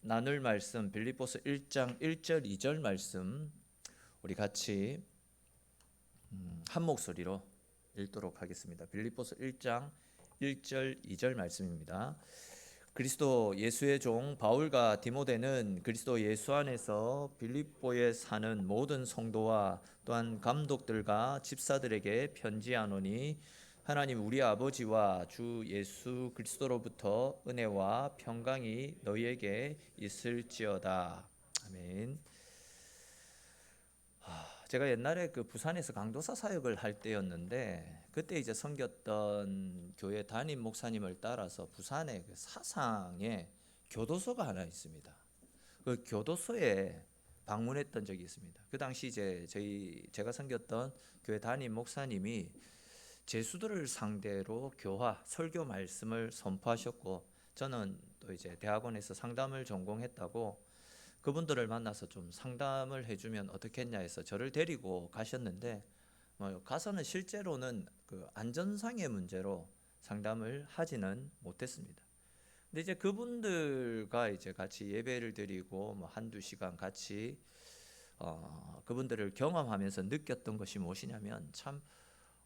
나눌 말씀 빌립보서 1장 1절 2절 말씀 우리 같이 한 목소리로 읽도록 하겠습니다. 빌립보서 1장 1절 2절 말씀입니다. 그리스도 예수의 종 바울과 디모데는 그리스도 예수 안에서 빌립보에 사는 모든 성도와 또한 감독들과 집사들에게 편지하노니 하나님 우리 아버지와 주 예수 그리스도로부터 은혜와 평강이 너희에게 있을지어다. 아멘. 제가 옛날에 그 부산에서 강도사 사역을 할 때였는데 그때 이제 섬겼던 교회 담임 목사님을 따라서 부산에 그 사상에 교도소가 하나 있습니다. 그 교도소에 방문했던 적이 있습니다. 그 당시 이제 제가 섬겼던 교회 담임 목사님이 제수들을 상대로 교화, 설교 말씀을 선포하셨고 저는 또 이제 대학원에서 상담을 전공했다고 그분들을 만나서 좀 상담을 해주면 어떻겠냐 해서 저를 데리고 가셨는데 가서는 실제로는 그 안전상의 문제로 상담을 하지는 못했습니다. 근데 이제 그분들과 이제 같이 예배를 드리고 한두 시간 같이 그분들을 경험하면서 느꼈던 것이 무엇이냐면 참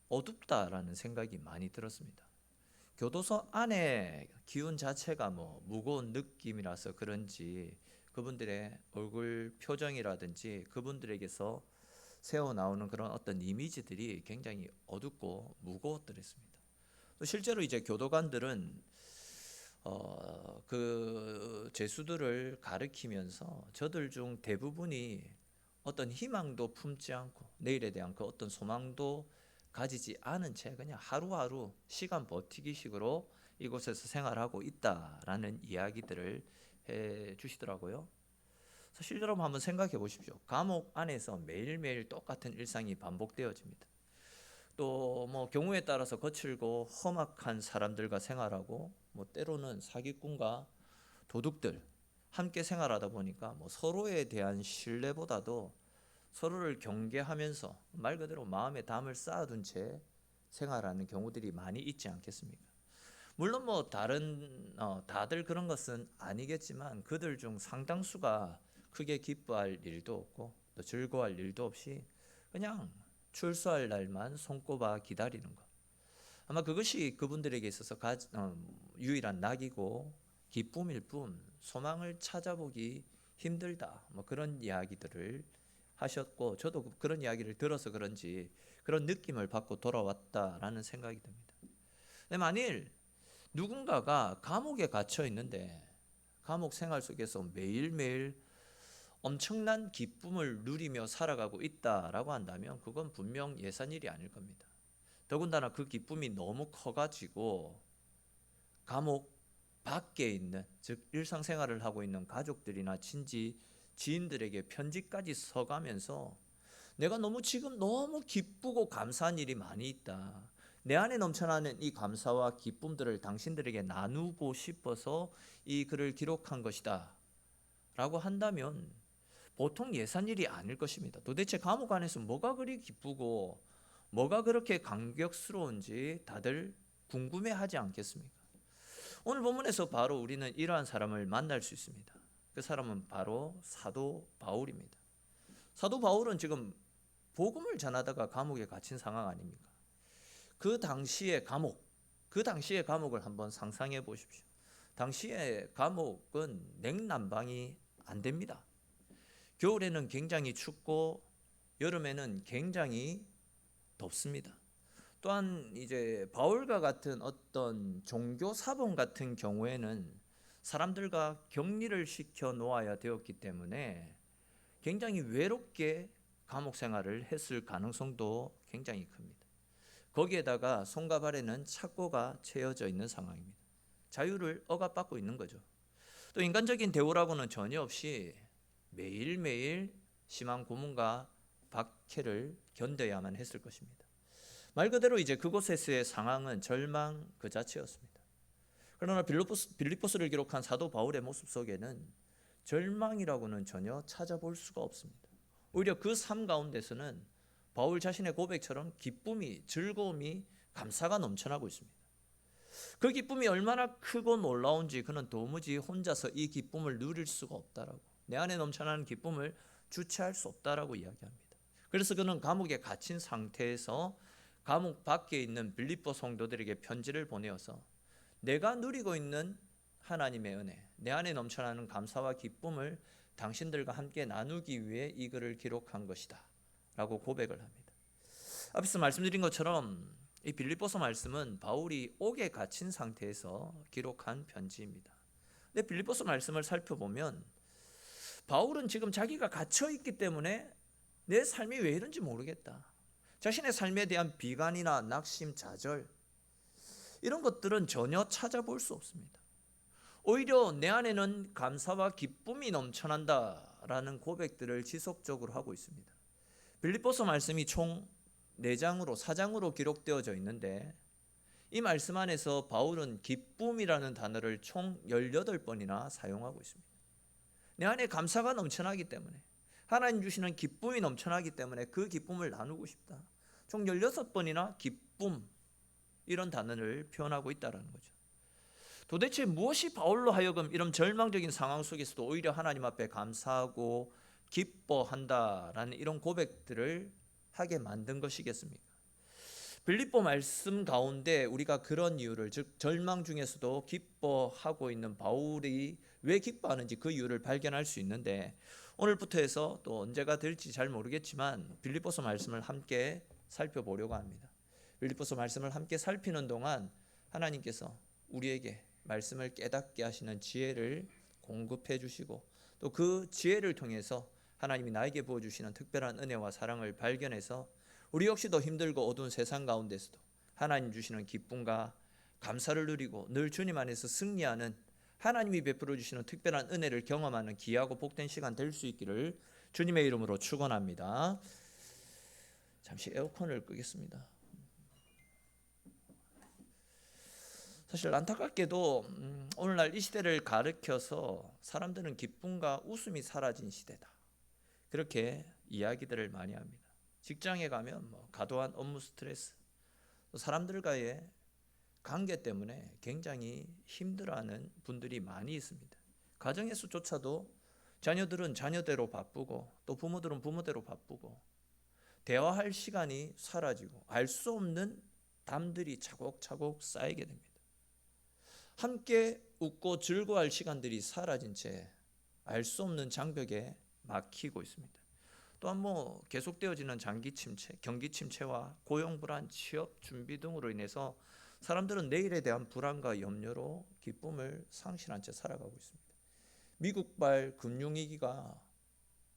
어둡다라는 생각이 많이 들었습니다. 교도소 안에 기운 자체가 무거운 느낌이라서 그런지 그분들의 얼굴 표정이라든지 그분들에게서 새어 나오는 그런 어떤 이미지들이 굉장히 어둡고 무거웠더랬습니다. 또 실제로 이제 교도관들은 그 제수들을 가르치면서 저들 중 대부분이 어떤 희망도 품지 않고 내일에 대한 그 어떤 소망도 가지지 않은 채 그냥 하루하루 시간 버티기식으로 이곳에서 생활하고 있다라는 이야기들을 해 주시더라고요. 실제로 한번 생각해 보십시오. 감옥 안에서 매일매일 똑같은 일상이 반복되어집니다. 또 경우에 따라서 거칠고 험악한 사람들과 생활하고 때로는 사기꾼과 도둑들 함께 생활하다 보니까 서로에 대한 신뢰보다도 서로를 경계하면서 말 그대로 마음에 담을 쌓아둔 채 생활하는 경우들이 많이 있지 않겠습니까? 물론 다들 그런 것은 아니겠지만 그들 중 상당수가 크게 기뻐할 일도 없고 또 즐거워할 일도 없이 그냥 출소할 날만 손꼽아 기다리는 것. 아마 그것이 그분들에게 있어서 유일한 낙이고 기쁨일 뿐 소망을 찾아보기 힘들다. 그런 이야기들을 하셨고 저도 그런 이야기를 들어서 그런지 그런 느낌을 받고 돌아왔다라는 생각이 듭니다. 근데 만일 누군가가 감옥에 갇혀 있는데 감옥 생활 속에서 매일매일 엄청난 기쁨을 누리며 살아가고 있다라고 한다면 그건 분명 예산일이 아닐 겁니다. 더군다나 그 기쁨이 너무 커가지고 감옥 밖에 있는 즉 일상생활을 하고 있는 가족들이나 친지 지인들에게 편지까지 써가면서 내가 지금 너무 기쁘고 감사한 일이 많이 있다. 내 안에 넘쳐나는 이 감사와 기쁨들을 당신들에게 나누고 싶어서 이 글을 기록한 것이다 라고 한다면 보통 예산일이 아닐 것입니다. 도대체 감옥 안에서 뭐가 그리 기쁘고 뭐가 그렇게 감격스러운지 다들 궁금해하지 않겠습니까? 오늘 본문에서 바로 우리는 이러한 사람을 만날 수 있습니다. 그 사람은 바로 사도 바울입니다. 사도 바울은 지금 복음을 전하다가 감옥에 갇힌 상황 아닙니까? 그 당시의 감옥을 한번 상상해 보십시오. 당시의 감옥은 냉난방이 안 됩니다. 겨울에는 굉장히 춥고 여름에는 굉장히 덥습니다. 또한 이제 바울과 같은 어떤 종교 사범 같은 경우에는 사람들과 격리를 시켜 놓아야 되었기 때문에 굉장히 외롭게 감옥 생활을 했을 가능성도 굉장히 큽니다. 거기에다가 손과 발에는 착고가 채여져 있는 상황입니다. 자유를 억압받고 있는 거죠. 또 인간적인 대우라고는 전혀 없이 매일매일 심한 고문과 박해를 견뎌야만 했을 것입니다. 말 그대로 이제 그곳에서의 상황은 절망 그 자체였습니다. 그러나 빌립보스를 기록한 사도 바울의 모습 속에는 절망이라고는 전혀 찾아볼 수가 없습니다. 오히려 그 삶 가운데서는 바울 자신의 고백처럼 기쁨이, 즐거움이, 감사가 넘쳐나고 있습니다. 그 기쁨이 얼마나 크고 놀라운지 그는 도무지 혼자서 이 기쁨을 누릴 수가 없다라고, 내 안에 넘쳐나는 기쁨을 주체할 수 없다라고 이야기합니다. 그래서 그는 감옥에 갇힌 상태에서 감옥 밖에 있는 빌립보 성도들에게 편지를 보내어서 내가 누리고 있는 하나님의 은혜, 내 안에 넘쳐나는 감사와 기쁨을 당신들과 함께 나누기 위해 이 글을 기록한 것이다 라고 고백을 합니다. 앞에서 말씀드린 것처럼 이 빌립보서 말씀은 바울이 옥에 갇힌 상태에서 기록한 편지입니다. 근데 빌립보서 말씀을 살펴보면 바울은 지금 자기가 갇혀 있기 때문에 내 삶이 왜 이런지 모르겠다, 자신의 삶에 대한 비관이나 낙심, 좌절, 이런 것들은 전혀 찾아볼 수 없습니다. 오히려 내 안에는 감사와 기쁨이 넘쳐난다라는 고백들을 지속적으로 하고 있습니다. 빌립보서 말씀이 총 4장으로 기록되어져 있는데 이 말씀 안에서 바울은 기쁨이라는 단어를 총 18번이나 사용하고 있습니다. 내 안에 감사가 넘쳐나기 때문에, 하나님 주시는 기쁨이 넘쳐나기 때문에 그 기쁨을 나누고 싶다, 총 16번이나 기쁨, 이런 단어를 표현하고 있다는 거죠. 도대체 무엇이 바울로 하여금 이런 절망적인 상황 속에서도 오히려 하나님 앞에 감사하고 기뻐한다라는 이런 고백들을 하게 만든 것이겠습니까? 빌립보 말씀 가운데 우리가 그런 이유를, 즉 절망 중에서도 기뻐하고 있는 바울이 왜 기뻐하는지 그 이유를 발견할 수 있는데, 오늘부터 해서 또 언제가 될지 잘 모르겠지만 빌립보서 말씀을 함께 살펴보려고 합니다. 빌립보서 말씀을 함께 살피는 동안 하나님께서 우리에게 말씀을 깨닫게 하시는 지혜를 공급해 주시고, 또 그 지혜를 통해서 하나님이 나에게 부어주시는 특별한 은혜와 사랑을 발견해서 우리 역시도 힘들고 어두운 세상 가운데서도 하나님 주시는 기쁨과 감사를 누리고 늘 주님 안에서 승리하는, 하나님이 베풀어 주시는 특별한 은혜를 경험하는 귀하고 복된 시간 될 수 있기를 주님의 이름으로 축원합니다. 잠시 에어컨을 끄겠습니다. 사실 안타깝게도 오늘날 이 시대를 가르쳐서 사람들은 기쁨과 웃음이 사라진 시대다, 그렇게 이야기들을 많이 합니다. 직장에 가면 과도한 업무 스트레스, 또 사람들과의 관계 때문에 굉장히 힘들어하는 분들이 많이 있습니다. 가정에서조차도 자녀들은 자녀대로 바쁘고 또 부모들은 부모대로 바쁘고 대화할 시간이 사라지고 알 수 없는 담들이 차곡차곡 쌓이게 됩니다. 함께 웃고 즐거워할 시간들이 사라진 채 알 수 없는 장벽에 막히고 있습니다. 또한 계속되어지는 장기 침체, 경기 침체와 고용 불안, 취업 준비 등으로 인해서 사람들은 내일에 대한 불안과 염려로 기쁨을 상실한 채 살아가고 있습니다. 미국발 금융위기가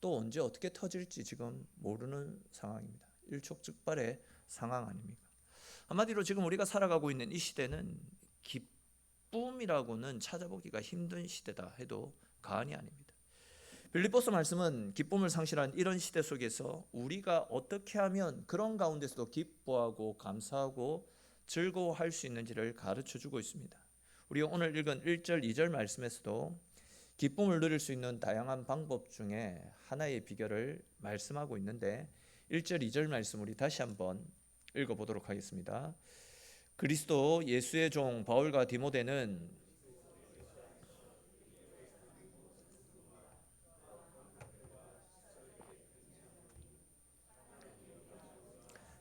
또 언제 어떻게 터질지 지금 모르는 상황입니다. 일촉즉발의 상황 아닙니까? 한마디로 지금 우리가 살아가고 있는 이 시대는 기쁨이라고는 찾아보기가 힘든 시대다 해도 과언이 아닙니다. 빌립보서 말씀은 기쁨을 상실한 이런 시대 속에서 우리가 어떻게 하면 그런 가운데서도 기뻐하고 감사하고 즐거워할 수 있는지를 가르쳐 주고 있습니다. 우리가 오늘 읽은 1절, 2절 말씀에서도 기쁨을 누릴 수 있는 다양한 방법 중에 하나의 비결을 말씀하고 있는데, 1절, 2절 말씀 우리 다시 한번 읽어보도록 하겠습니다. 그리스도 예수의 종 바울과 디모데는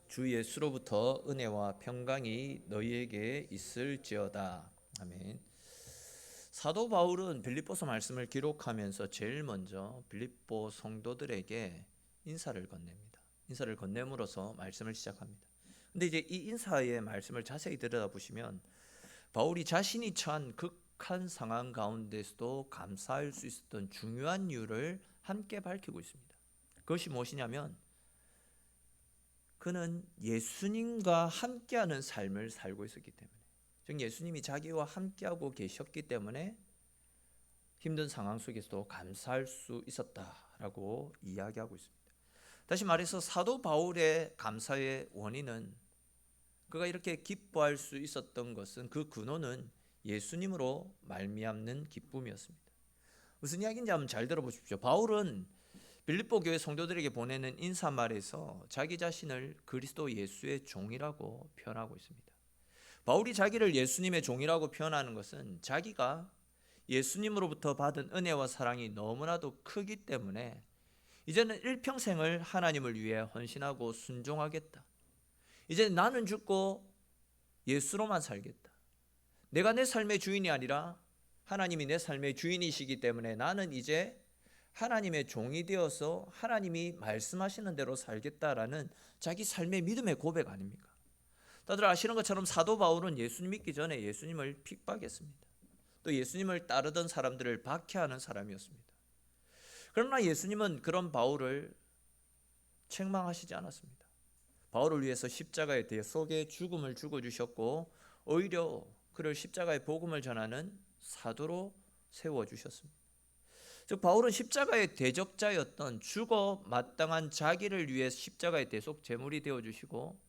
주 예수로부터 은혜와 평강이 너희에게 있을지어다. 아멘. 사도 바울은 빌립보서 말씀을 기록하면서 제일 먼저 빌립보 성도들에게 인사를 건넵니다. 인사를 건네므로써 말씀을 시작합니다. 근데 이제 이 인사의 말씀을 자세히 들여다보시면 바울이 자신이 처한 극한 상황 가운데서도 감사할 수 있었던 중요한 이유를 함께 밝히고 있습니다. 그것이 무엇이냐면 그는 예수님과 함께하는 삶을 살고 있었기 때문에, 즉 예수님이 자기와 함께하고 계셨기 때문에 힘든 상황 속에서도 감사할 수 있었다라고 이야기하고 있습니다. 다시 말해서 사도 바울의 감사의 원인은, 그가 이렇게 기뻐할 수 있었던 것은, 그 근원은 예수님으로 말미암는 기쁨이었습니다. 무슨 이야기인지 한번 잘 들어보십시오. 바울은 빌립보 교회 성도들에게 보내는 인사말에서 자기 자신을 그리스도 예수의 종이라고 표현하고 있습니다. 바울이 자기를 예수님의 종이라고 표현하는 것은 자기가 예수님으로부터 받은 은혜와 사랑이 너무나도 크기 때문에 이제는 일평생을 하나님을 위해 헌신하고 순종하겠다. 이제 나는 죽고 예수로만 살겠다. 내가 내 삶의 주인이 아니라 하나님이 내 삶의 주인이시기 때문에 나는 이제 하나님의 종이 되어서 하나님이 말씀하시는 대로 살겠다라는 자기 삶의 믿음의 고백 아닙니까? 다들 아시는 것처럼 사도 바울은 예수님 믿기 전에 예수님을 핍박했습니다. 또 예수님을 따르던 사람들을 박해하는 사람이었습니다. 그러나 예수님은 그런 바울을 책망하시지 않았습니다. 바울을 위해서 십자가에 대해 속에 죽음을 죽어주셨고 오히려 그를 십자가의 복음을 전하는 사도로 세워주셨습니다. 즉 바울은 십자가의 대적자였던 죽어 마땅한 자기를 위해 십자가의 대속 제물이 되어주시고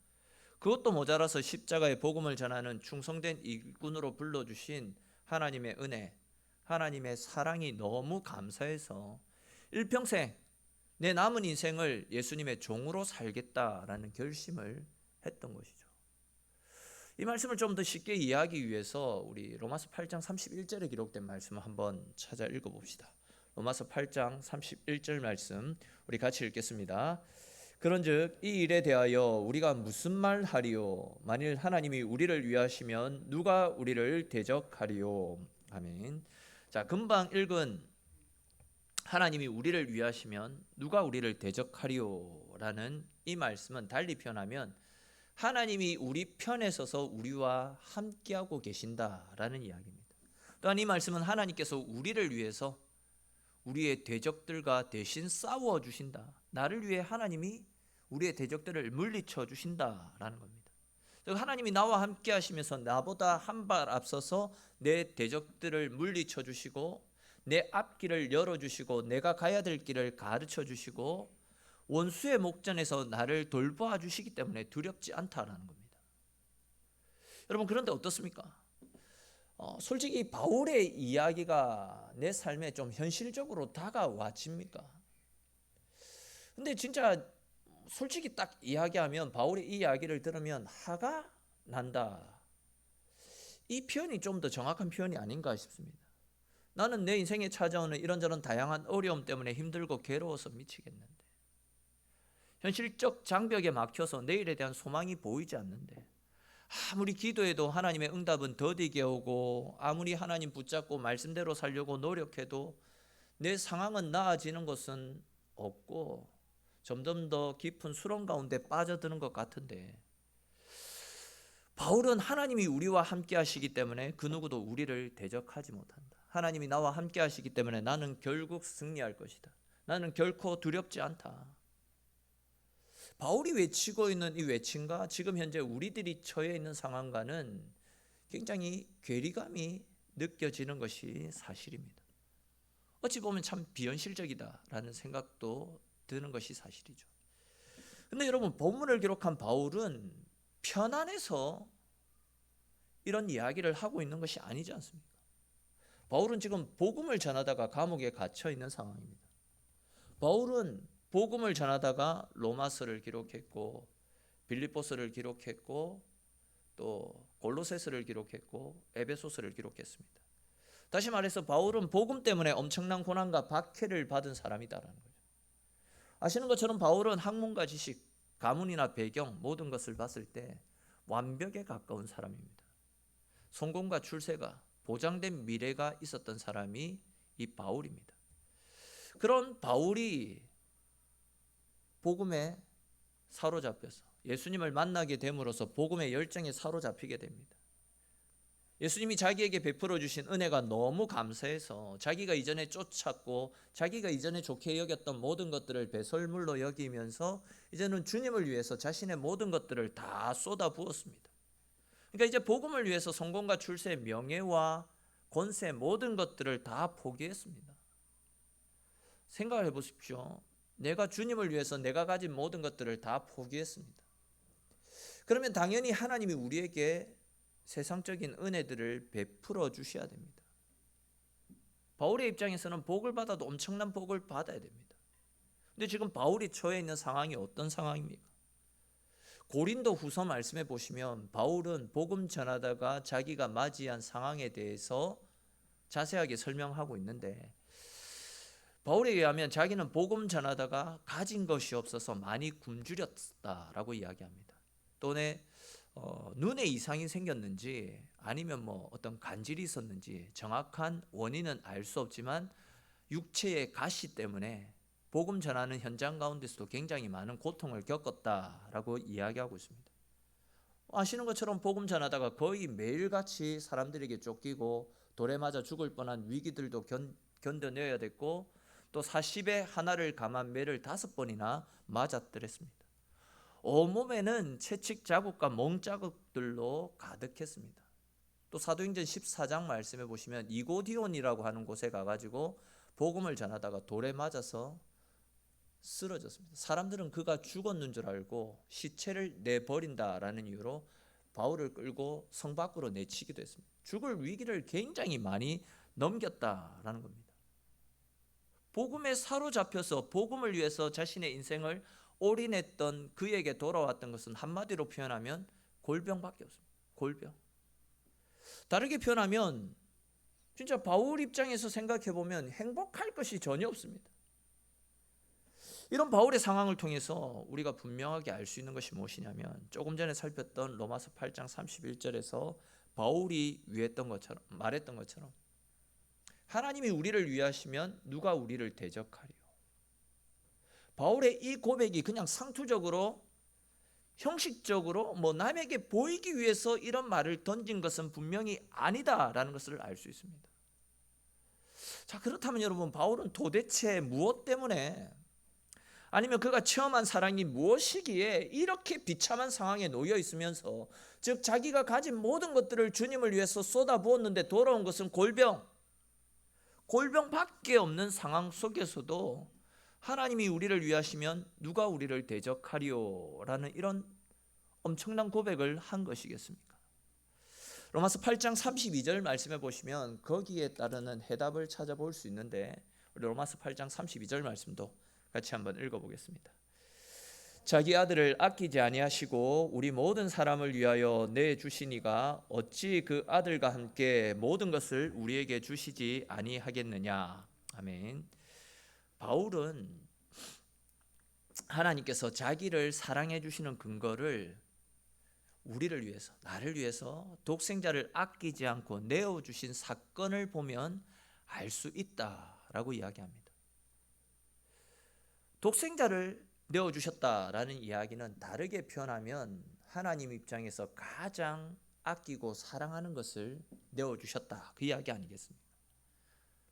그것도 모자라서 십자가의 복음을 전하는 충성된 일꾼으로 불러주신 하나님의 은혜, 하나님의 사랑이 너무 감사해서 일평생 내 남은 인생을 예수님의 종으로 살겠다라는 결심을 했던 것이죠. 이 말씀을 좀 더 쉽게 이해하기 위해서 우리 로마서 8장 31절에 기록된 말씀을 한번 찾아 읽어봅시다. 로마서 8장 31절 말씀 우리 같이 읽겠습니다. 그런즉 이 일에 대하여 우리가 무슨 말 하리요? 만일 하나님이 우리를 위하시면 누가 우리를 대적하리요? 아멘. 자, 금방 읽은 하나님이 우리를 위하시면 누가 우리를 대적하리요? 라는 이 말씀은 달리 표현하면 하나님이 우리 편에 서서 우리와 함께하고 계신다라는 이야기입니다. 또한 이 말씀은 하나님께서 우리를 위해서 우리의 대적들과 대신 싸워주신다. 나를 위해 하나님이 우리의 대적들을 물리쳐 주신다라는 겁니다. 하나님이 나와 함께 하시면서 나보다 한 발 앞서서 내 대적들을 물리쳐 주시고 내 앞길을 열어주시고 내가 가야 될 길을 가르쳐 주시고 원수의 목전에서 나를 돌보아 주시기 때문에 두렵지 않다라는 겁니다. 여러분 그런데 어떻습니까? 솔직히 바울의 이야기가 내 삶에 좀 현실적으로 다가와집니까? 근데 진짜 솔직히 딱 이야기하면 바울의 이 이야기를 들으면 화가 난다. 이 표현이 좀 더 정확한 표현이 아닌가 싶습니다. 나는 내 인생에 찾아오는 이런저런 다양한 어려움 때문에 힘들고 괴로워서 미치겠는데 현실적 장벽에 막혀서 내일에 대한 소망이 보이지 않는데 아무리 기도해도 하나님의 응답은 더디게 오고 아무리 하나님 붙잡고 말씀대로 살려고 노력해도 내 상황은 나아지는 것은 없고 점점 더 깊은 수렁 가운데 빠져드는 것 같은데 바울은 하나님이 우리와 함께 하시기 때문에 그 누구도 우리를 대적하지 못한다. 하나님이 나와 함께 하시기 때문에 나는 결국 승리할 것이다. 나는 결코 두렵지 않다. 바울이 외치고 있는 이 외침과 지금 현재 우리들이 처해 있는 상황과는 굉장히 괴리감이 느껴지는 것이 사실입니다. 어찌 보면 참 비현실적이다라는 생각도 드는 것이 사실이죠. 근데 여러분 본문을 기록한 바울은 편안해서 이런 이야기를 하고 있는 것이 아니지 않습니까? 바울은 지금 복음을 전하다가 감옥에 갇혀 있는 상황입니다. 바울은 복음을 전하다가 로마서를 기록했고 빌립보서를 기록했고 또 골로새서를 기록했고 에베소서를 기록했습니다. 다시 말해서 바울은 복음 때문에 엄청난 고난과 박해를 받은 사람이다라는 거죠. 아시는 것처럼 바울은 학문과 지식, 가문이나 배경 모든 것을 봤을 때 완벽에 가까운 사람입니다. 성공과 출세가 보장된 미래가 있었던 사람이 이 바울입니다. 그런 바울이 복음에 사로잡혀서 예수님을 만나게 됨으로써 복음의 열정에 사로잡히게 됩니다. 예수님이 자기에게 베풀어 주신 은혜가 너무 감사해서 자기가 이전에 쫓았고 자기가 이전에 좋게 여겼던 모든 것들을 배설물로 여기면서 이제는 주님을 위해서 자신의 모든 것들을 다 쏟아 부었습니다. 그러니까 이제 복음을 위해서 성공과 출세, 명예와 권세 모든 것들을 다 포기했습니다. 생각을 해보십시오. 내가 주님을 위해서 내가 가진 모든 것들을 다 포기했습니다. 그러면 당연히 하나님이 우리에게 세상적인 은혜들을 베풀어 주셔야 됩니다. 바울의 입장에서는 복을 받아도 엄청난 복을 받아야 됩니다. 근데 지금 바울이 처해 있는 상황이 어떤 상황입니까? 고린도 후서 말씀해 보시면 바울은 복음 전하다가 자기가 맞이한 상황에 대해서 자세하게 설명하고 있는데, 바울에 의하면 자기는 복음 전하다가 가진 것이 없어서 많이 굶주렸다라고 이야기합니다. 또는 눈에 이상이 생겼는지 아니면 어떤 간질이 있었는지 정확한 원인은 알 수 없지만 육체의 가시 때문에 복음 전하는 현장 가운데서도 굉장히 많은 고통을 겪었다라고 이야기하고 있습니다. 아시는 것처럼 복음 전하다가 거의 매일같이 사람들에게 쫓기고 돌에 맞아 죽을 뻔한 위기들도 견뎌내야 됐고, 또 40에 하나를 감한 매를 5번이나 맞았더랬습니다. 온몸에는 채찍 자국과 멍 자국들로 가득했습니다. 또 사도행전 14장 말씀해 보시면 이고디온이라고 하는 곳에 가가지고 복음을 전하다가 돌에 맞아서 쓰러졌습니다. 사람들은 그가 죽었는 줄 알고 시체를 내버린다라는 이유로 바울을 끌고 성 밖으로 내치기도 했습니다. 죽을 위기를 굉장히 많이 넘겼다라는 겁니다. 복음에 사로잡혀서 복음을 위해서 자신의 인생을 올인했던 그에게 돌아왔던 것은 한마디로 표현하면 골병밖에 없습니다. 골병. 다르게 표현하면 진짜 바울 입장에서 생각해 보면 행복할 것이 전혀 없습니다. 이런 바울의 상황을 통해서 우리가 분명하게 알 수 있는 것이 무엇이냐면, 조금 전에 살폈던 로마서 8장 31절에서 바울이 말했던 것처럼 하나님이 우리를 위하시면 누가 우리를 대적하리요. 바울의 이 고백이 그냥 상투적으로 형식적으로 남에게 보이기 위해서 이런 말을 던진 것은 분명히 아니다라는 것을 알 수 있습니다. 자, 그렇다면 여러분, 바울은 도대체 무엇 때문에, 아니면 그가 체험한 사랑이 무엇이기에 이렇게 비참한 상황에 놓여 있으면서, 즉 자기가 가진 모든 것들을 주님을 위해서 쏟아부었는데 돌아온 것은 골병밖에 없는 상황 속에서도 하나님이 우리를 위하시면 누가 우리를 대적하리요? 라는 이런 엄청난 고백을 한 것이겠습니까? 로마서 8장 32절 말씀해 보시면 거기에 따르는 해답을 찾아볼 수 있는데, 우리 로마서 8장 32절 말씀도 같이 한번 읽어보겠습니다. 자기 아들을 아끼지 아니하시고 우리 모든 사람을 위하여 내주시니가 어찌 그 아들과 함께 모든 것을 우리에게 주시지 아니하겠느냐. 아멘. 바울은 하나님께서 자기를 사랑해 주시는 근거를 우리를 위해서, 나를 위해서 독생자를 아끼지 않고 내어주신 사건을 보면 알 수 있다라고 이야기합니다. 독생자를 내어주셨다라는 이야기는 다르게 표현하면 하나님 입장에서 가장 아끼고 사랑하는 것을 내어주셨다, 그 이야기 아니겠습니까?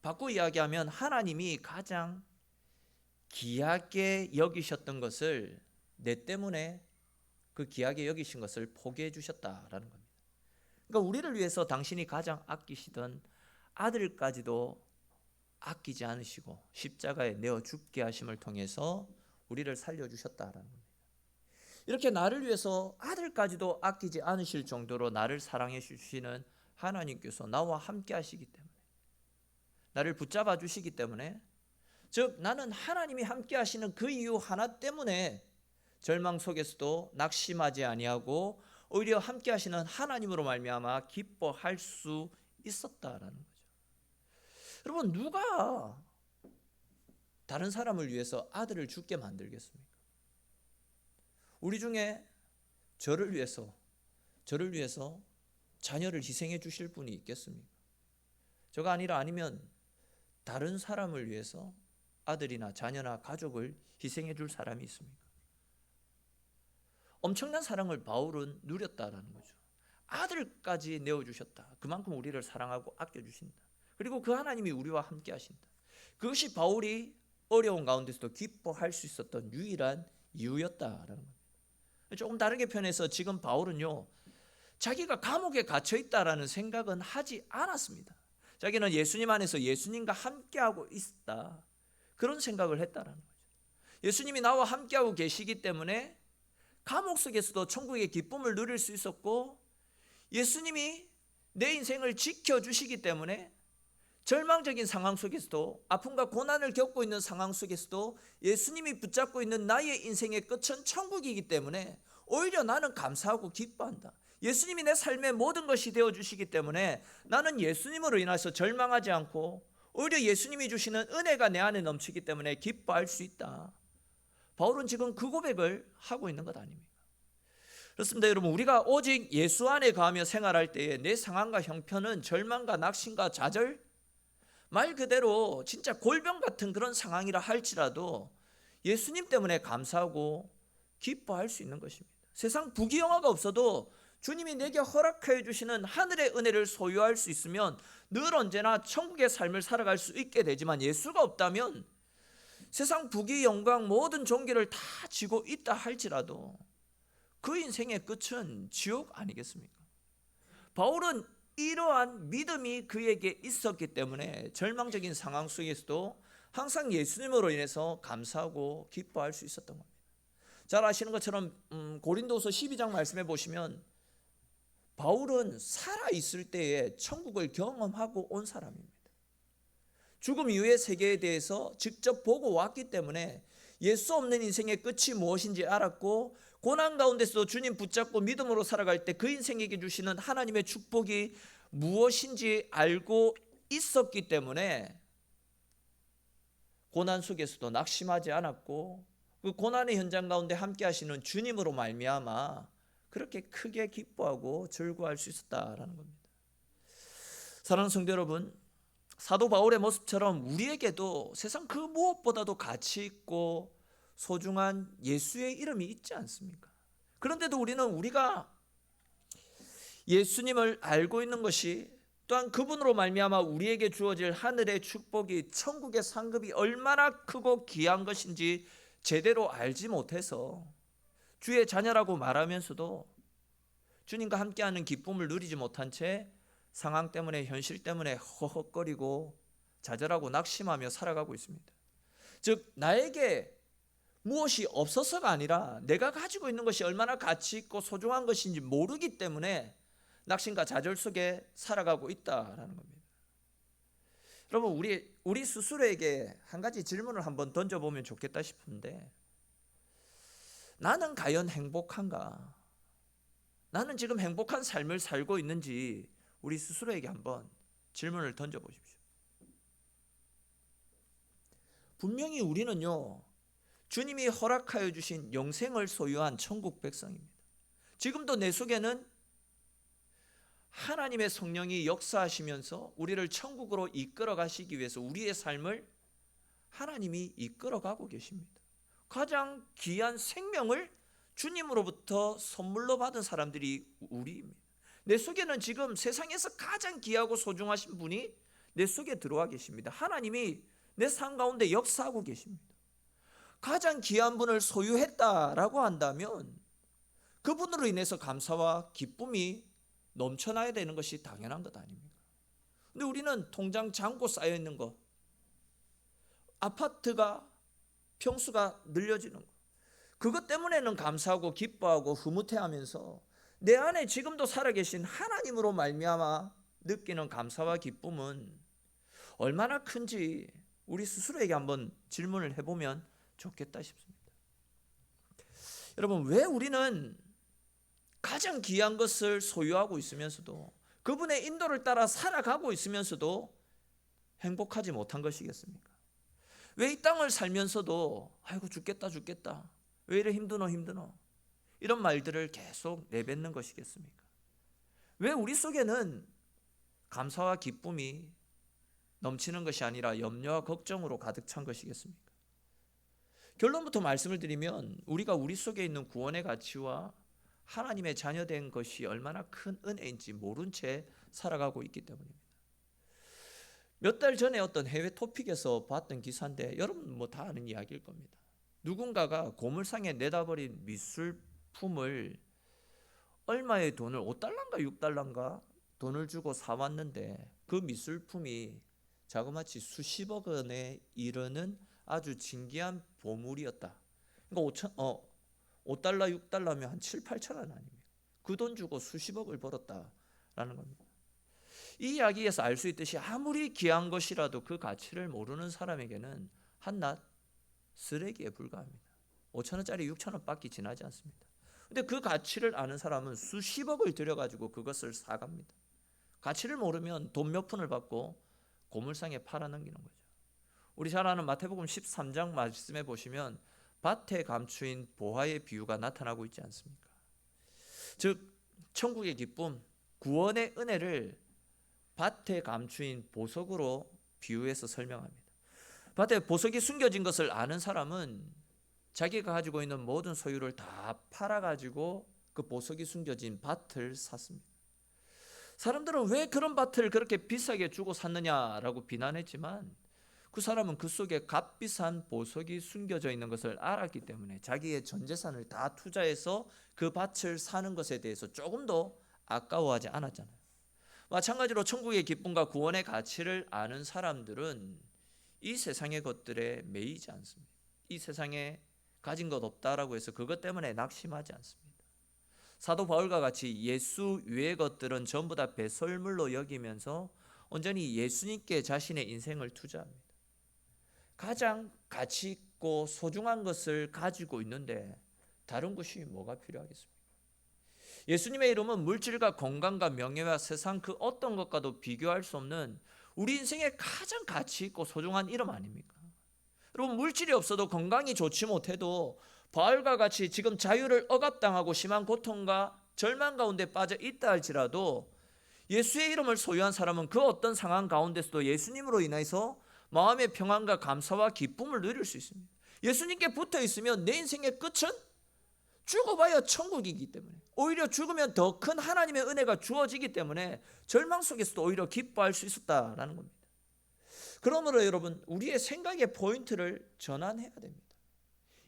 바꿔 이야기하면 하나님이 가장 귀하게 여기셨던 것을 내 때문에 그 귀하게 여기신 것을 포기해 주셨다라는 겁니다. 그러니까 우리를 위해서 당신이 가장 아끼시던 아들까지도 아끼지 않으시고 십자가에 내어 죽게 하심을 통해서 우리를 살려주셨다라는 겁니다. 이렇게 나를 위해서 아들까지도 아끼지 않으실 정도로 나를 사랑해 주시는 하나님께서 나와 함께 하시기 때문에, 나를 붙잡아 주시기 때문에, 즉 나는 하나님이 함께 하시는 그 이유 하나 때문에 절망 속에서도 낙심하지 아니하고 오히려 함께 하시는 하나님으로 말미암아 기뻐할 수 있었다라는 거죠. 여러분, 누가 다른 사람을 위해서 아들을 죽게 만들겠습니까? 우리 중에 저를 위해서 자녀를 희생해 주실 분이 있겠습니까? 저가 아니면 다른 사람을 위해서 아들이나 자녀나 가족을 희생해 줄 사람이 있습니까? 엄청난 사랑을 바울은 누렸다라는 거죠. 아들까지 내어주셨다. 그만큼 우리를 사랑하고 아껴주신다. 그리고 그 하나님이 우리와 함께 하신다. 그것이 바울이 어려운 가운데서도 기뻐할 수 있었던 유일한 이유였다라는 겁니다. 조금 다르게 표현해서 지금 바울은요, 자기가 감옥에 갇혀 있다라는 생각은 하지 않았습니다. 자기는 예수님 안에서 예수님과 함께하고 있다, 그런 생각을 했다라는 거죠. 예수님이 나와 함께하고 계시기 때문에 감옥 속에서도 천국의 기쁨을 누릴 수 있었고, 예수님이 내 인생을 지켜주시기 때문에 절망적인 상황 속에서도, 아픔과 고난을 겪고 있는 상황 속에서도 예수님이 붙잡고 있는 나의 인생의 끝은 천국이기 때문에 오히려 나는 감사하고 기뻐한다. 예수님이 내 삶의 모든 것이 되어주시기 때문에 나는 예수님으로 인해서 절망하지 않고 오히려 예수님이 주시는 은혜가 내 안에 넘치기 때문에 기뻐할 수 있다. 바울은 지금 그 고백을 하고 있는 것 아닙니까? 그렇습니다. 여러분, 우리가 오직 예수 안에 거하며 생활할 때에 내 상황과 형편은 절망과 낙심과 좌절, 말 그대로 진짜 골병 같은 그런 상황이라 할지라도 예수님 때문에 감사하고 기뻐할 수 있는 것입니다. 세상 부귀영화가 없어도 주님이 내게 허락해 주시는 하늘의 은혜를 소유할 수 있으면 늘 언제나 천국의 삶을 살아갈 수 있게 되지만, 예수가 없다면 세상 부귀 영광 모든 존귀를 다 지고 있다 할지라도 그 인생의 끝은 지옥 아니겠습니까? 바울은 이러한 믿음이 그에게 있었기 때문에 절망적인 상황 속에서도 항상 예수님으로 인해서 감사하고 기뻐할 수 있었던 겁니다. 잘 아시는 것처럼 고린도서 12장 말씀해 보시면 바울은 살아있을 때에 천국을 경험하고 온 사람입니다. 죽음 이후의 세계에 대해서 직접 보고 왔기 때문에 예수 없는 인생의 끝이 무엇인지 알았고, 고난 가운데서도 주님 붙잡고 믿음으로 살아갈 때 그 인생에게 주시는 하나님의 축복이 무엇인지 알고 있었기 때문에 고난 속에서도 낙심하지 않았고, 그 고난의 현장 가운데 함께 하시는 주님으로 말미암아 그렇게 크게 기뻐하고 즐거워할 수 있었다라는 겁니다. 사랑하는 성도 여러분, 사도 바울의 모습처럼 우리에게도 세상 그 무엇보다도 가치 있고 소중한 예수의 이름이 있지 않습니까? 그런데도 우리가 예수님을 알고 있는 것이, 또한 그분으로 말미암아 우리에게 주어질 하늘의 축복이, 천국의 상급이 얼마나 크고 귀한 것인지 제대로 알지 못해서 주의 자녀라고 말하면서도 주님과 함께하는 기쁨을 누리지 못한 채 상황 때문에, 현실 때문에 허헉거리고 좌절하고 낙심하며 살아가고 있습니다. 즉, 나에게 무엇이 없어서가 아니라 내가 가지고 있는 것이 얼마나 가치 있고 소중한 것인지 모르기 때문에 낙심과 좌절 속에 살아가고 있다라는 겁니다. 여러분, 우리 스스로에게 한 가지 질문을 한번 던져보면 좋겠다 싶은데, 나는 과연 행복한가? 나는 지금 행복한 삶을 살고 있는지 우리 스스로에게 한번 질문을 던져보십시오. 분명히 우리는요, 주님이 허락하여 주신 영생을 소유한 천국 백성입니다. 지금도 내 속에는 하나님의 성령이 역사하시면서 우리를 천국으로 이끌어 가시기 위해서 우리의 삶을 하나님이 이끌어 가고 계십니다. 가장 귀한 생명을 주님으로부터 선물로 받은 사람들이 우리입니다. 내 속에는 지금 세상에서 가장 귀하고 소중하신 분이 내 속에 들어와 계십니다. 하나님이 내 삶 가운데 역사하고 계십니다. 가장 귀한 분을 소유했다라고 한다면 그분으로 인해서 감사와 기쁨이 넘쳐나야 되는 것이 당연한 것 아닙니까? 근데 우리는 통장 잔고 쌓여 있는 것, 아파트가 평수가 늘려지는 것, 그것 때문에는 감사하고 기뻐하고 흐뭇해하면서 내 안에 지금도 살아계신 하나님으로 말미암아 느끼는 감사와 기쁨은 얼마나 큰지 우리 스스로에게 한번 질문을 해보면 좋겠다 싶습니다. 여러분, 왜 우리는 가장 귀한 것을 소유하고 있으면서도, 그분의 인도를 따라 살아가고 있으면서도 행복하지 못한 것이겠습니까? 왜 이 땅을 살면서도 아이고 죽겠다 왜 이래 힘드노 이런 말들을 계속 내뱉는 것이겠습니까? 왜 우리 속에는 감사와 기쁨이 넘치는 것이 아니라 염려와 걱정으로 가득 찬 것이겠습니까? 결론부터 말씀을 드리면 우리가 우리 속에 있는 구원의 가치와 하나님의 자녀된 것이 얼마나 큰 은혜인지 모른 채 살아가고 있기 때문입니다. 몇 달 전에 어떤 해외 토픽에서 봤던 기사인데, 여러분 뭐 다 아는 이야기일 겁니다. 누군가가 고물상에 내다버린 미술품을 얼마의 돈을, 5달러인가 6달러인가 돈을 주고 사왔는데 그 미술품이 자그마치 수십억 원에 이르는 아주 진귀한 보물이었다. 그러니까 5달러 6달러면 한 7, 8천 원 아닙니까? 그 돈 주고 수십억을 벌었다라는 겁니다. 이 이야기에서 알 수 있듯이 아무리 귀한 것이라도 그 가치를 모르는 사람에게는 한낱 쓰레기에 불과합니다. 5천원짜리 6천원밖에 지나지 않습니다. 근데 그 가치를 아는 사람은 수십억을 들여가지고 그것을 사갑니다. 가치를 모르면 돈 몇 푼을 받고 고물상에 팔아넘기는 거죠. 우리 잘 아는 마태복음 13장 말씀에 보시면 밭에 감추인 보화의 비유가 나타나고 있지 않습니까? 즉 천국의 기쁨, 구원의 은혜를 밭에 감추인 보석으로 비유해서 설명합니다. 밭에 보석이 숨겨진 것을 아는 사람은 자기가 가지고 있는 모든 소유를 다 팔아가지고 그 보석이 숨겨진 밭을 샀습니다. 사람들은 왜 그런 밭을 그렇게 비싸게 주고 샀느냐라고 비난했지만 그 사람은 그 속에 값비싼 보석이 숨겨져 있는 것을 알았기 때문에 자기의 전 재산을 다 투자해서 그 밭을 사는 것에 대해서 조금도 아까워하지 않았잖아요. 마찬가지로 천국의 기쁨과 구원의 가치를 아는 사람들은 이 세상의 것들에 매이지 않습니다. 이 세상에 가진 것 없다라고 해서 그것 때문에 낙심하지 않습니다. 사도 바울과 같이 예수 외의 것들은 전부 다 배설물로 여기면서 온전히 예수님께 자신의 인생을 투자합니다. 가장 가치 있고 소중한 것을 가지고 있는데 다른 것이 뭐가 필요하겠습니까? 예수님의 이름은 물질과 건강과 명예와 세상 그 어떤 것과도 비교할 수 없는 우리 인생의 가장 가치 있고 소중한 이름 아닙니까? 여러분, 물질이 없어도 건강이 좋지 못해도 바울과 같이 지금 자유를 억압당하고 심한 고통과 절망 가운데 빠져 있다 할지라도 예수의 이름을 소유한 사람은 그 어떤 상황 가운데서도 예수님으로 인해서 마음의 평안과 감사와 기쁨을 누릴 수 있습니다. 예수님께 붙어 있으면 내 인생의 끝은 죽어봐야 천국이기 때문에, 오히려 죽으면 더 큰 하나님의 은혜가 주어지기 때문에 절망 속에서도 오히려 기뻐할 수 있었다라는 겁니다. 그러므로 여러분, 우리의 생각의 포인트를 전환해야 됩니다.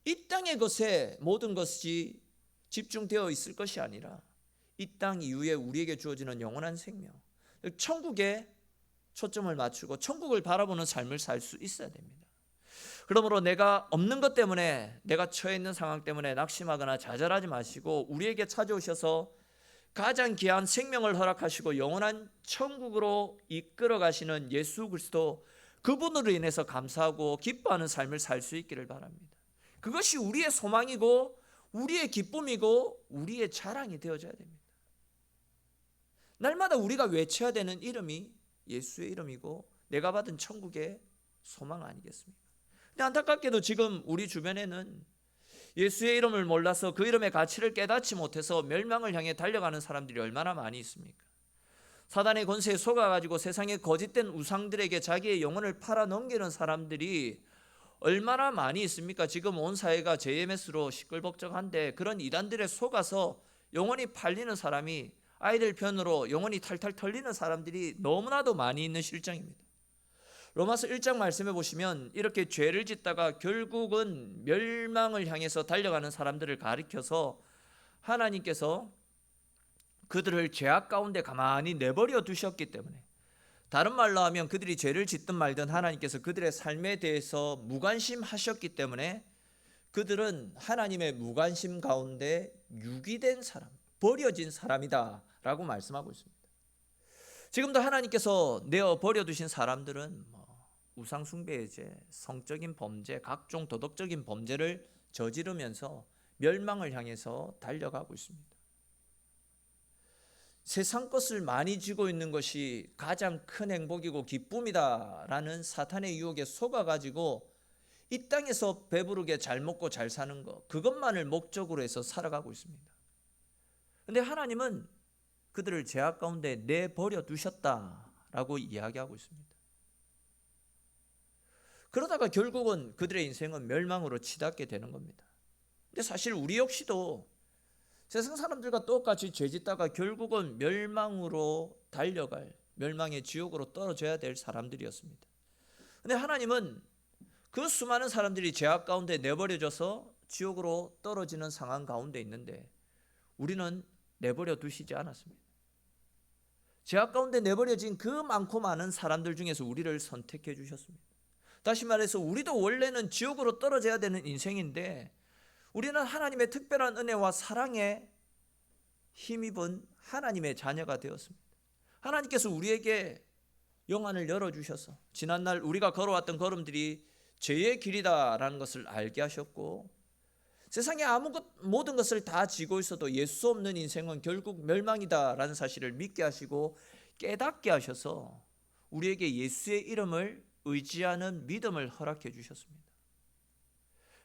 이 땅의 것에 모든 것이 집중되어 있을 것이 아니라 이 땅 이후에 우리에게 주어지는 영원한 생명, 천국에 초점을 맞추고 천국을 바라보는 삶을 살 수 있어야 됩니다. 그러므로 내가 없는 것 때문에, 내가 처해 있는 상황 때문에 낙심하거나 좌절하지 마시고 우리에게 찾아오셔서 가장 귀한 생명을 허락하시고 영원한 천국으로 이끌어 가시는 예수 그리스도, 그분으로 인해서 감사하고 기뻐하는 삶을 살 수 있기를 바랍니다. 그것이 우리의 소망이고 우리의 기쁨이고 우리의 자랑이 되어져야 됩니다. 날마다 우리가 외쳐야 되는 이름이 예수의 이름이고 내가 받은 천국의 소망 아니겠습니까? 근데 안타깝게도 지금 우리 주변에는 예수의 이름을 몰라서 그 이름의 가치를 깨닫지 못해서 멸망을 향해 달려가는 사람들이 얼마나 많이 있습니까? 사단의 권세에 속아가지고 세상의 거짓된 우상들에게 자기의 영혼을 팔아 넘기는 사람들이 얼마나 많이 있습니까? 지금 온 사회가 JMS로 시끌벅적한데 그런 이단들에 속아서 영혼이 팔리는 사람이, 아이들 편으로 영혼이 탈탈 털리는 사람들이 너무나도 많이 있는 실정입니다. 로마서 1장 말씀해 보시면 이렇게 죄를 짓다가 결국은 멸망을 향해서 달려가는 사람들을 가리켜서 하나님께서 그들을 죄악 가운데 가만히 내버려 두셨기 때문에, 다른 말로 하면 그들이 죄를 짓든 말든 하나님께서 그들의 삶에 대해서 무관심하셨기 때문에 그들은 하나님의 무관심 가운데 유기된 사람, 버려진 사람이다 라고 말씀하고 있습니다. 지금도 하나님께서 내어 버려두신 사람들은 우상 숭배의 죄, 성적인 범죄, 각종 도덕적인 범죄를 저지르면서 멸망을 향해서 달려가고 있습니다. 세상 것을 많이 쥐고 있는 것이 가장 큰 행복이고 기쁨이다라는 사탄의 유혹에 속아가지고 이 땅에서 배부르게 잘 먹고 잘 사는 것, 그것만을 목적으로 해서 살아가고 있습니다. 그런데 하나님은 그들을 죄악 가운데 내버려 두셨다라고 이야기하고 있습니다. 그러다가 결국은 그들의 인생은 멸망으로 치닫게 되는 겁니다. 근데 사실 우리 역시도 세상 사람들과 똑같이 죄짓다가 결국은 멸망으로 달려갈, 멸망의 지옥으로 떨어져야 될 사람들이었습니다. 그런데 하나님은 그 수많은 사람들이 죄악 가운데 내버려져서 지옥으로 떨어지는 상황 가운데 있는데 우리는 내버려 두시지 않았습니다. 죄악 가운데 내버려진 그 많고 많은 사람들 중에서 우리를 선택해 주셨습니다. 다시 말해서 우리도 원래는 지옥으로 떨어져야 되는 인생인데 우리는 하나님의 특별한 은혜와 사랑에 힘입은 하나님의 자녀가 되었습니다. 하나님께서 우리에게 영안을 열어주셔서 지난날 우리가 걸어왔던 걸음들이 죄의 길이다라는 것을 알게 하셨고, 세상에 모든 것을 다 지고 있어도 예수 없는 인생은 결국 멸망이다라는 사실을 믿게 하시고 깨닫게 하셔서 우리에게 예수의 이름을 의지하는 믿음을 허락해 주셨습니다.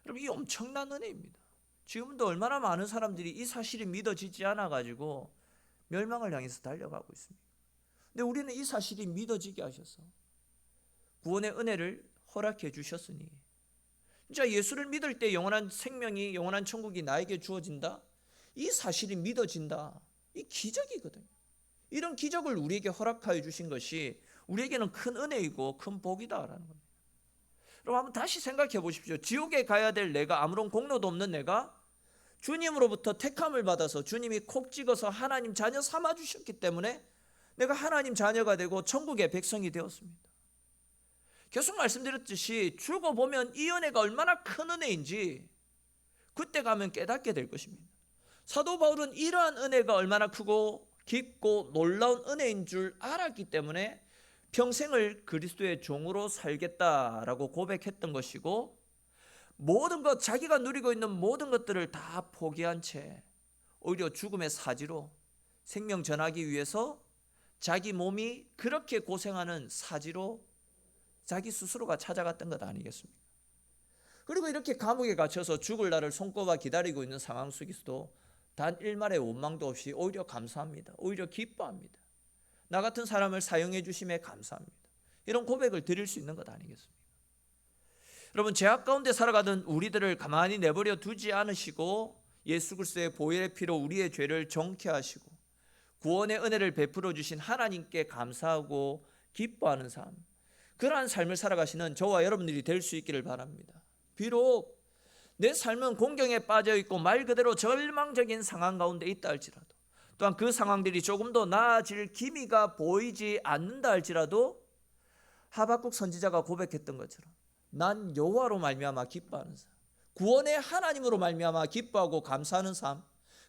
여러분, 이 엄청난 은혜입니다. 지금도 얼마나 많은 사람들이 이 사실이 믿어지지 않아 가지고 멸망을 향해서 달려가고 있습니다. 근데 우리는 이 사실이 믿어지게 하셔서 구원의 은혜를 허락해 주셨으니, 진짜 예수를 믿을 때 영원한 생명이, 영원한 천국이 나에게 주어진다, 이 사실이 믿어진다, 이 기적이거든요. 이런 기적을 우리에게 허락하여 주신 것이 우리에게는 큰 은혜이고 큰 복이다라는 겁니다. 그럼 한번 다시 생각해 보십시오. 지옥에 가야 될 내가, 아무런 공로도 없는 내가 주님으로부터 택함을 받아서 주님이 콕 찍어서 하나님 자녀 삼아 주셨기 때문에 내가 하나님 자녀가 되고 천국의 백성이 되었습니다. 계속 말씀드렸듯이 죽어보면 이 은혜가 얼마나 큰 은혜인지 그때 가면 깨닫게 될 것입니다. 사도 바울은 이러한 은혜가 얼마나 크고 깊고 놀라운 은혜인 줄 알았기 때문에 평생을 그리스도의 종으로 살겠다라고 고백했던 것이고, 모든 것, 자기가 누리고 있는 모든 것들을 다 포기한 채 오히려 죽음의 사지로 생명 전하기 위해서 자기 몸이 그렇게 고생하는 사지로 자기 스스로가 찾아갔던 것 아니겠습니까? 그리고 이렇게 감옥에 갇혀서 죽을 날을 손꼽아 기다리고 있는 상황 속에서도 단 일말의 원망도 없이 오히려 감사합니다. 오히려 기뻐합니다. 나 같은 사람을 사용해 주심에 감사합니다. 이런 고백을 드릴 수 있는 것 아니겠습니까? 여러분, 죄악 가운데 살아가던 우리들을 가만히 내버려 두지 않으시고 예수 그리스도의 보혈의 피로 우리의 죄를 정케 하시고 구원의 은혜를 베풀어 주신 하나님께 감사하고 기뻐하는 삶, 그러한 삶을 살아가시는 저와 여러분들이 될 수 있기를 바랍니다. 비록 내 삶은 공경에 빠져 있고 말 그대로 절망적인 상황 가운데 있다 할지라도, 또한 그 상황들이 조금 더 나아질 기미가 보이지 않는다 할지라도, 하박국 선지자가 고백했던 것처럼 난 여호와로 말미암아 기뻐하는 삶, 구원의 하나님으로 말미암아 기뻐하고 감사하는 삶,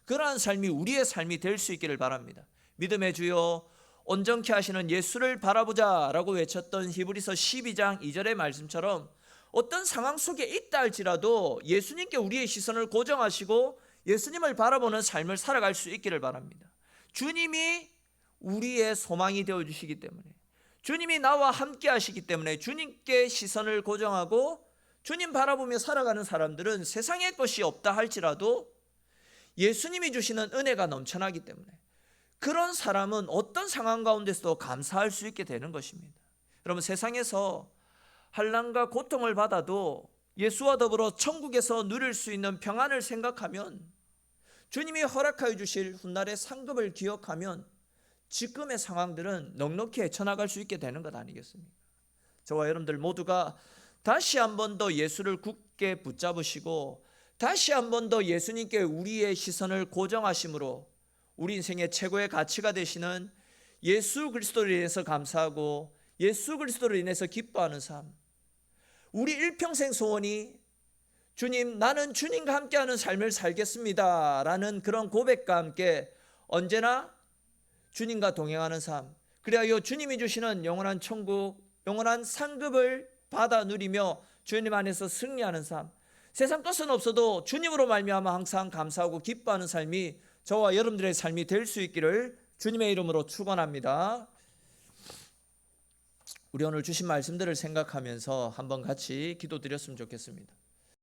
그러한 삶이 우리의 삶이 될 수 있기를 바랍니다. 믿음의 주여 온전케 하시는 예수를 바라보자 라고 외쳤던 히브리서 12장 2절의 말씀처럼 어떤 상황 속에 있다 할지라도 예수님께 우리의 시선을 고정하시고 예수님을 바라보는 삶을 살아갈 수 있기를 바랍니다. 주님이 우리의 소망이 되어주시기 때문에, 주님이 나와 함께 하시기 때문에 주님께 시선을 고정하고 주님 바라보며 살아가는 사람들은 세상의 것이 없다 할지라도 예수님이 주시는 은혜가 넘쳐나기 때문에 그런 사람은 어떤 상황 가운데서도 감사할 수 있게 되는 것입니다. 여러분, 세상에서 환난과 고통을 받아도 예수와 더불어 천국에서 누릴 수 있는 평안을 생각하면, 주님이 허락하여 주실 훗날의 상급을 기억하면 지금의 상황들은 넉넉히 헤쳐나갈 수 있게 되는 것 아니겠습니까? 저와 여러분들 모두가 다시 한 번 더 예수를 굳게 붙잡으시고 다시 한 번 더 예수님께 우리의 시선을 고정하심으로 우리 인생의 최고의 가치가 되시는 예수 그리스도로 인해서 감사하고 예수 그리스도로 인해서 기뻐하는 삶, 우리 일평생 소원이 주님, 나는 주님과 함께하는 삶을 살겠습니다 라는 그런 고백과 함께 언제나 주님과 동행하는 삶, 그리하여 주님이 주시는 영원한 천국, 영원한 상급을 받아 누리며 주님 안에서 승리하는 삶, 세상 것은 없어도 주님으로 말미암아 항상 감사하고 기뻐하는 삶이 저와 여러분들의 삶이 될 수 있기를 주님의 이름으로 축원합니다. 우리 오늘 주신 말씀들을 생각하면서 한번 같이 기도드렸으면 좋겠습니다.